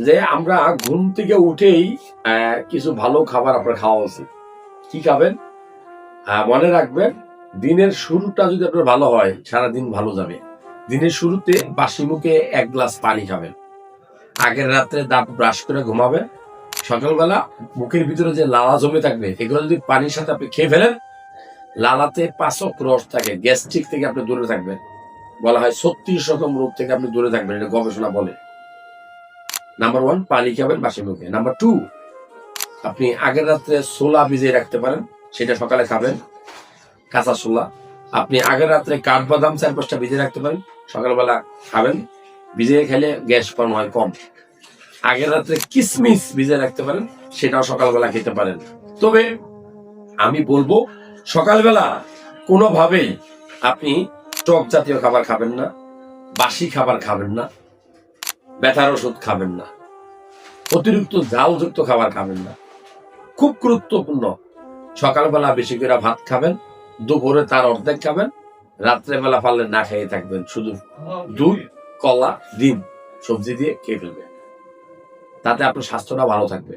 যে আমরা ঘুম থেকে উঠেই কিছু ভালো খাবার আপনার খাওয়া উচিত। কি খাবেন? মনে রাখবেন, দিনের শুরুটা যদি আপনার ভালো হয়, সারাদিন ভালো যাবে। দিনের শুরুতে বাসি মুখে ১ গ্লাস পানি খাবেন। আগের রাত্রে দাঁত ব্রাশ করে ঘুমাবেন। সকালবেলা মুখের ভিতরে যে লালা জমে থাকবে, এগুলো যদি পানির সাথে আপনি খেয়ে ফেলেন, লালাতে পাচক রস থাকে, গ্যাস্ট্রিক থেকে আপনি দূরে থাকবেন। বলা হয় ৩৬ রকম রোগ থেকে আপনি দূরে থাকবেন, এটা গবেষণা বলে। নাম্বার 1 পানি খাবেন বাসি মুখে। নাম্বার 2 আপনি আগের রাত্রে ছোলা ভিজিয়ে রাখতে পারেন, সেটা সকালে খাবেন, কাঁচা ছোলা। আপনি আগের রাত্রে কাঠবাদাম ৪-৫টা ভিজিয়ে রাখতে পারেন, সকালবেলা খাবেন। ভিজিয়ে খেলে গ্যাস ফর্ম হয় কম। আগের রাত্রে কিসমিস ভিজিয়ে রাখতে পারেন, সেটাও সকালবেলা খেতে পারেন। তবে আমি বলবো, সকালবেলা কোনোভাবেই আপনি টক জাতীয় খাবার খাবেন না, বাসি খাবার খাবেন না, ব্যথার ওষুধ খাবেন না, অতিরিক্ত ঝালযুক্ত খাবার খাবেন না। খুব গুরুত্বপূর্ণ, সকালবেলা বেশি করে ভাত খাবেন, দুপুরে তার অর্ধেক খাবেন, রাত্রেবেলা পারলে না খেয়ে থাকবেন, শুধু দুধ, কলা, ডিম, সবজি দিয়ে খেয়ে ফেলবেন। তাতে আপনার স্বাস্থ্যটা ভালো থাকবে।